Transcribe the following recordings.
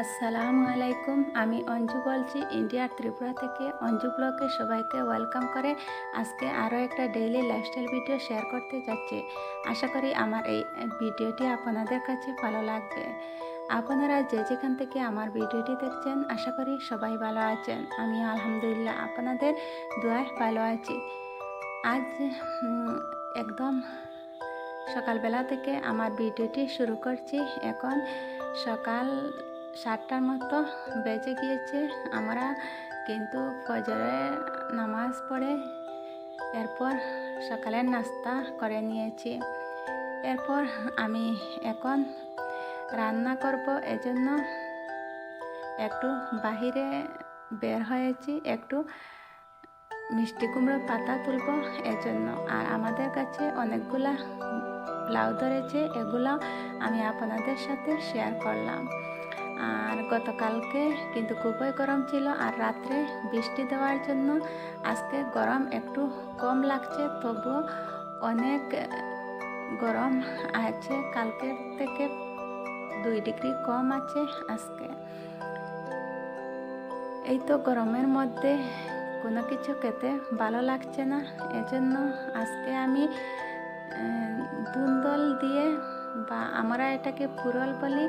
আসসালামু আলাইকুম। আমি অঞ্জু বলছি ইন্ডিয়ার ত্রিপুরা থেকে। অঞ্জু ব্লগে সবাইকে ওয়েলকাম করে আজকে আরও একটা ডেইলি লাইফস্টাইল ভিডিও শেয়ার করতে যাচ্ছি। আশা করি আমার এই ভিডিওটি আপনাদের কাছে ভালো লাগবে। আপনারা যে যেখান থেকে আমার ভিডিওটি দেখছেন আশা করি সবাই ভালো আছেন। আমি আলহামদুলিল্লাহ আপনাদের দোয়ায় ভালো আছি। আজ একদম সকালবেলা থেকে আমার ভিডিওটি শুরু করছি। এখন সকাল 7টার মতো বেজে গিয়েছে। আমরা কিন্তু ফজরের নামাজ পড়ে এরপর সকালের নাস্তা করে নিয়েছি। এরপর আমি এখন রান্না করব, এজন্য একটু বাহিরে বের হয়েছি, একটু মিষ্টি কুমড়োর পাতা তুলব এজন্য। আর আমাদের কাছে অনেকগুলা লাউ ধরেছে, এগুলো আমি আপনাদের সাথে শেয়ার করলাম। আর গতকালকে কিন্তু খুবই গরম ছিল, আর রাত্রে বৃষ্টি দেওয়ার জন্য আজকে গরম একটু কম লাগছে, তবুও অনেক গরম আছে। কালকের থেকে 2 ডিগ্রি কম আছে আজকে। এই তো গরমের মধ্যে কোনো কিছু খেতে ভালো লাগছে না, এজন্য আজকে আমি ধুন্দল দিয়ে, বা আমরা এটাকে পুরল বলি,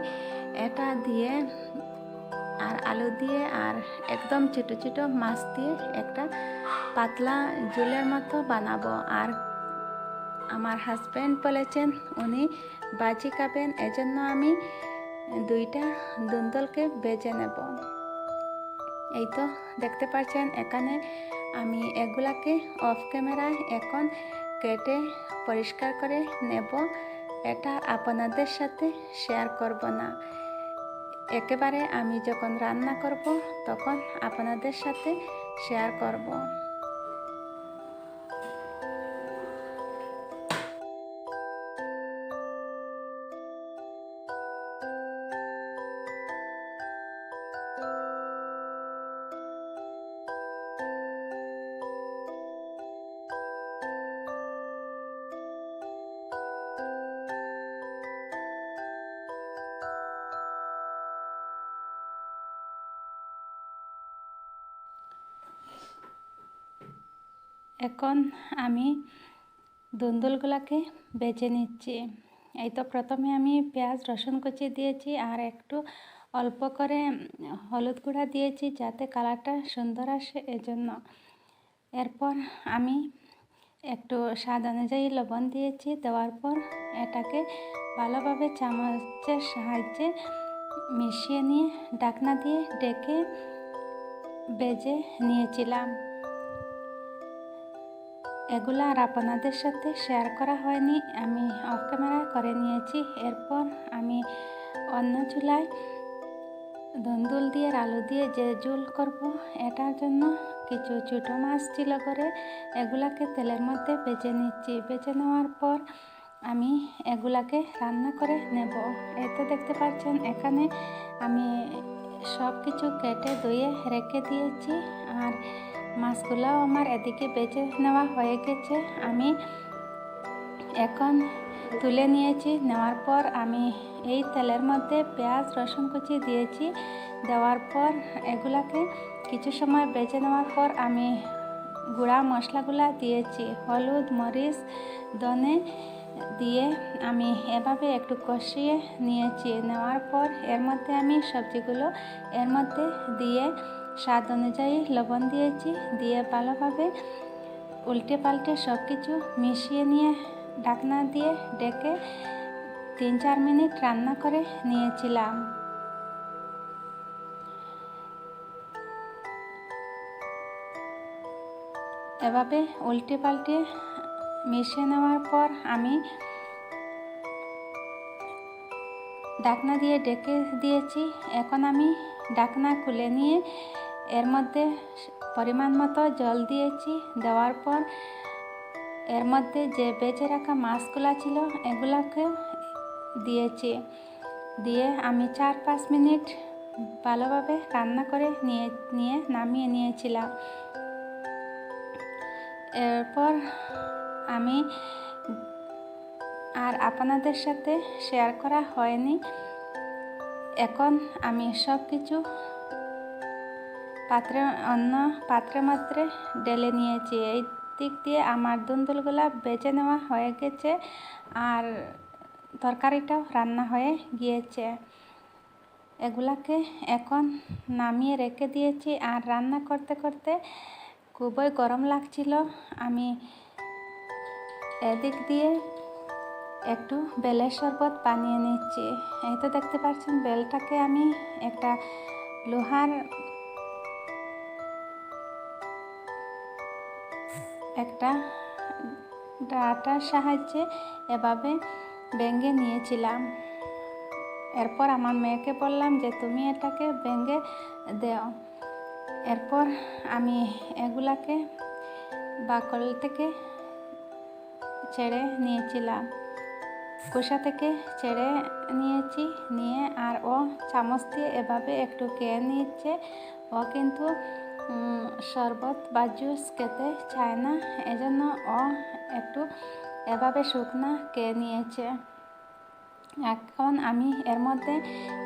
এটা দিয়ে আর আলু দিয়ে আর একদম ছোটো ছোটো মাছ দিয়ে একটা পাতলা ঝোলের মতো বানাবো। আর আমার হাজব্যান্ড বলেছেন উনি ভাজি খাবেন, এজন্য আমি 2টা ধুন্দলকে ভেজে নেব। এই তো দেখতে পাচ্ছেন এখানে আমি এগুলাকে অফ ক্যামেরায় এখন কেটে পরিষ্কার করে নেব। এটা আপনাদের সাথে শেয়ার করব না, একেবারে আমি যখন রান্না করব তখন আপনাদের সাথে শেয়ার করব। এখন আমি ধুন্দুলগুলোকে বেছে নিচ্ছি। এই তো প্রথমে আমি পেঁয়াজ রসুন কুচি দিয়েছি, আর একটু অল্প করে হলুদ গুঁড়া দিয়েছি যাতে কালারটা সুন্দর আসে, এজন্য। এরপর আমি একটু স্বাদ অনুযায়ী লবণ দিয়েছি। দেওয়ার পর এটাকে ভালোভাবে চামচের সাহায্যে মিশিয়ে নিয়ে ঢাকনা দিয়ে ঢেকে ভেজে নিয়েছিলাম। এগুলো আর আপনাদের সাথে শেয়ার করা হয়নি, আমি অফ ক্যামেরায় করে নিয়েছি। এরপর আমি অন্য চুলায় ধুন্দুল দিয়ে আলু দিয়ে যে ঝোল করব, এটার জন্য কিছু ছোটো মাছ ছিল করে এগুলাকে তেলের মধ্যে ভেজে নিচ্ছি। ভেজে নেওয়ার পর আমি এগুলাকে রান্না করে নেব। এই তো দেখতে পাচ্ছেন এখানে আমি সব কিছু কেটে ধুয়ে রেখে দিয়েছি, আর মাছগুলাও আমার এদিকে ভেজে নেওয়া হয়ে গেছে। আমি এখন তুলে নিয়েছি। নেওয়ার পর আমি এই তেলের মধ্যে পেঁয়াজ রসুন কুচি দিয়েছি। দেওয়ার পর এগুলাকে কিছু সময় ভেজে নেওয়ার পর আমি গুঁড়া মশলাগুলা দিয়েছি, হলুদ, মরিচ, ধনে দিয়ে আমি এভাবে একটু কষিয়ে নিয়েছি। নেওয়ার পর এর মধ্যে আমি সবজিগুলো এর মধ্যে দিয়ে স্বাদ অনুযায়ী লবণ দিয়েছি, দিয়ে ভালোভাবে উল্টে পাল্টে সব কিছু মিশিয়ে নিয়ে ঢাকনা দিয়ে ঢেকে 3-4 মিনিট রান্না করে নিয়েছিলাম। এভাবে উল্টে পাল্টে মিশিয়ে নেওয়ার পর আমি ঢাকনা দিয়ে ঢেকে দিয়েছি। এখন আমি ঢাকনা খুলে নিয়ে এর মধ্যে পরিমাণ মতো জল দিয়েছি। দেওয়ার পর এর মধ্যে যে বেঁচে রাখা মাছগুলো ছিল এগুলোকে দিয়েছি। দিয়ে আমি 4-5 মিনিট ভালোভাবে রান্না করে নিয়ে নামিয়ে নিয়েছিলাম। এরপর আমি আর আপনাদের সাথে শেয়ার করা হয়নি, এখন আমি সব কিছু অন্য পাত্রের মধ্যে ঢেলে নিয়েছি। এই দিক দিয়ে আমার দুন্দুলগুলা বেজে নেওয়া হয়ে গেছে আর তরকারিটাও রান্না হয়ে গিয়েছে। এগুলাকে এখন নামিয়ে রেখে দিয়েছি। আর রান্না করতে করতে খুবই গরম লাগছিল। আমি এদিক দিয়ে একটু বেলের শরবত বানিয়ে নিচ্ছি। এই তো দেখতে পাচ্ছেন বেলটাকে আমি একটা লোহার একটা ডাটার সাহায্যে এভাবে ভেঙে নিয়েছিলাম। এরপর আমার মেয়েকে বললাম যে তুমি এটাকে ভেঙে দেও। এরপর আমি এগুলাকে বাকল থেকে ছেড়ে নিয়েছিলাম, খোসা থেকে ছেড়ে নিয়েছি। নিয়ে আর ও চামচ দিয়ে এভাবে একটু খেয়ে নিচ্ছে। ও কিন্তু শরবত বা জুস খেতে চায় না, এজন্য ও একটু এভাবে শুকনা খেয়ে নিয়েছে। এখন আমি এর মধ্যে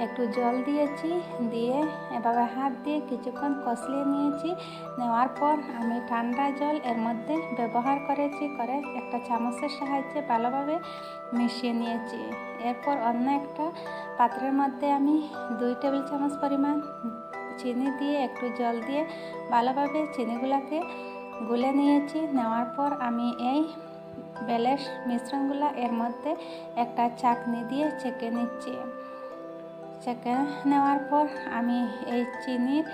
একটু জল দিয়েছি, দিয়ে এভাবে হাত দিয়ে কিছুক্ষণ কষলিয়ে নিয়েছি। নেওয়ার পর আমি ঠান্ডা জল এর মধ্যে ব্যবহার করেছি, করে একটা চামচের সাহায্যে ভালোভাবে মিশিয়ে নিয়েছি। এরপর অন্য একটা পাত্রের মধ্যে আমি 2 টেবিল চামচ পরিমাণ চিনি দিয়ে একটু জল দিয়ে ভালোভাবে চিনিগুলোকে গুলে নিয়েছি। নেওয়ার পর আমি এই বেলের মিশ্রণগুলো এর মধ্যে একটা চাকনি দিয়ে ছেঁকে নিচ্ছি। ছেঁকে নেওয়ার পর আমি এই চিনির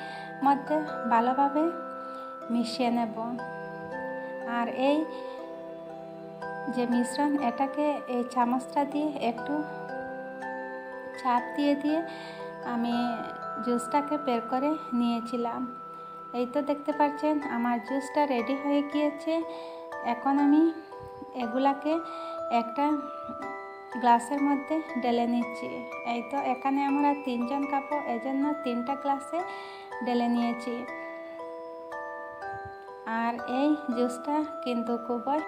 মধ্যে ভালোভাবে মিশিয়ে নেব। আর এই যে মিশ্রণ, এটাকে এই চামচটা দিয়ে একটু চাপ দিয়ে দিয়ে আমি জুসটাকে বের করে নিয়েছিলাম। এই তো দেখতে পাচ্ছেন আমার জুসটা রেডি হয়ে গিয়েছে। এখন আমি এগুলাকে একটা গ্লাসের মধ্যে ঢেলে নিচ্ছি। এই তো এখানে আমরা 3 জন খাবো, এজন্য 3টা গ্লাসে ঢেলে নিয়েছি। আর এই জুসটা কিন্তু খুবই।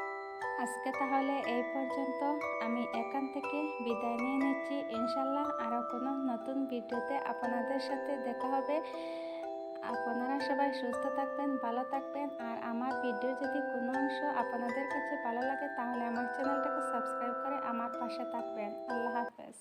আজকে তাহলে এই পর্যন্ত। আমি এখান থেকে বিদায় নিয়ে নিচ্ছি। ইনশাল্লাহ আরও কোনো নতুন ভিডিওতে আপনাদের সাথে দেখা হবে। আপনারা সবাই সুস্থ থাকবেন, ভালো থাকবেন। আর আমার ভিডিও যদি কোনো অংশ আপনাদের কাছে ভালো লাগে তাহলে আমার চ্যানেলটাকে সাবস্ক্রাইব করে আমার পাশে থাকবেন। আল্লাহ হাফেজ।